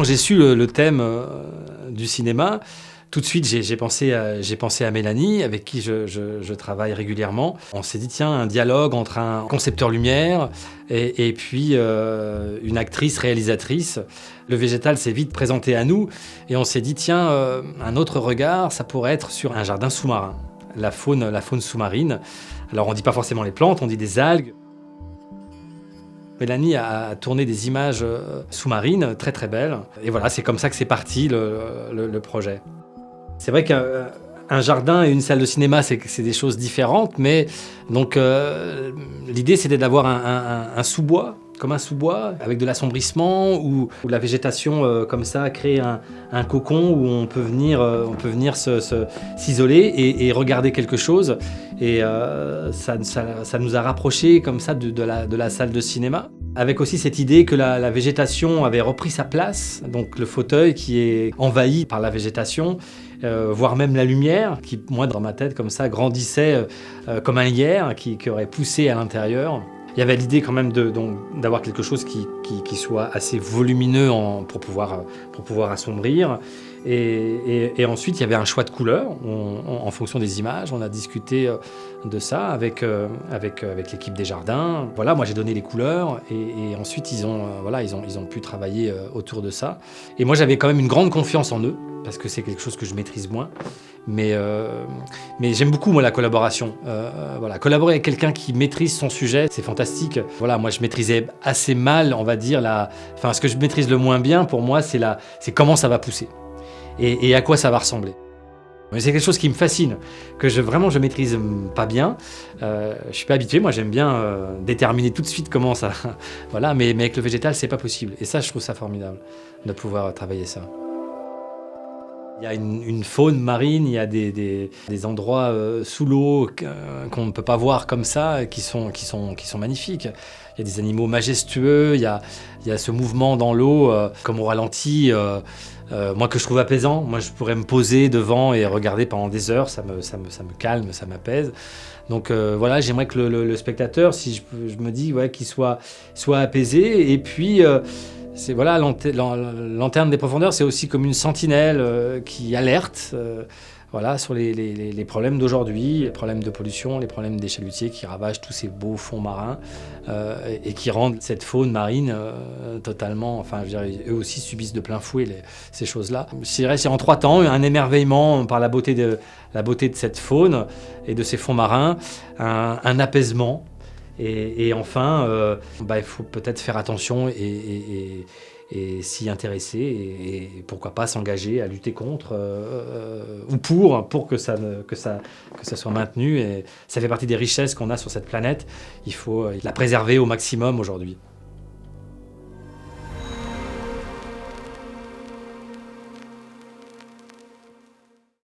j'ai su le thème du cinéma, tout de suite, j'ai pensé à Mélanie, avec qui je travaille régulièrement. On s'est dit, tiens, un dialogue entre un concepteur lumière et puis une actrice réalisatrice. Le végétal s'est vite présenté à nous et on s'est dit, tiens, un autre regard, ça pourrait être sur un jardin sous-marin, la faune sous-marine. Alors, on ne dit pas forcément les plantes, on dit des algues. Mélanie a tourné des images sous-marines très très belles. Et voilà, c'est comme ça que c'est parti le projet. C'est vrai qu'un jardin et une salle de cinéma, c'est des choses différentes, mais donc l'idée c'était d'avoir un sous-bois, comme un sous-bois, avec de l'assombrissement, où la végétation comme ça crée un cocon où on peut venir s'isoler et regarder quelque chose. Et ça nous a rapprochés comme ça de la salle de cinéma. Avec aussi cette idée que la végétation avait repris sa place, donc le fauteuil qui est envahi par la végétation, voire même la lumière, qui, moi, dans ma tête, comme ça, grandissait comme un lierre qui aurait poussé à l'intérieur. Il y avait l'idée quand même d'avoir quelque chose qui soit assez volumineux pour pouvoir assombrir. Et ensuite, il y avait un choix de couleurs en fonction des images. On a discuté de ça avec l'équipe des jardins. Voilà, moi j'ai donné les couleurs et ensuite ils ont pu travailler autour de ça. Et moi j'avais quand même une grande confiance en eux parce que c'est quelque chose que je maîtrise moins. Mais j'aime beaucoup moi la collaboration. Voilà, collaborer avec quelqu'un qui maîtrise son sujet, c'est fantastique. Voilà, moi je maîtrisais assez mal, on va dire ce que je maîtrise le moins bien pour moi, c'est comment ça va pousser. Et à quoi ça va ressembler. Mais c'est quelque chose qui me fascine, que je maîtrise pas bien. Je suis pas habitué, moi j'aime bien déterminer tout de suite comment ça... Voilà, mais avec le végétal, c'est pas possible. Et ça, je trouve ça formidable, de pouvoir travailler ça. Il y a une faune marine, il y a des endroits sous l'eau qu'on ne peut pas voir comme ça, qui sont magnifiques. Il y a des animaux majestueux, il y a ce mouvement dans l'eau, comme au ralenti, moi que je trouve apaisant. Moi je pourrais me poser devant et regarder pendant des heures, ça me calme, ça m'apaise. Donc voilà, j'aimerais que le spectateur, si je me dis qu'il soit apaisé. Et puis c'est voilà, lanterne des profondeurs, c'est aussi comme une sentinelle qui alerte voilà, sur les problèmes d'aujourd'hui, les problèmes de pollution, les problèmes des chalutiers qui ravagent tous ces beaux fonds marins et qui rendent cette faune marine totalement... Enfin, je dirais, eux aussi subissent de plein fouet ces choses-là. Je dirais, c'est en 3 temps, un émerveillement par la beauté de cette faune et de ces fonds marins, un apaisement. Et enfin, il faut peut-être faire attention et s'y intéresser et pourquoi pas s'engager à lutter contre ou pour que ça soit maintenu. Et ça fait partie des richesses qu'on a sur cette planète. Il faut la préserver au maximum aujourd'hui.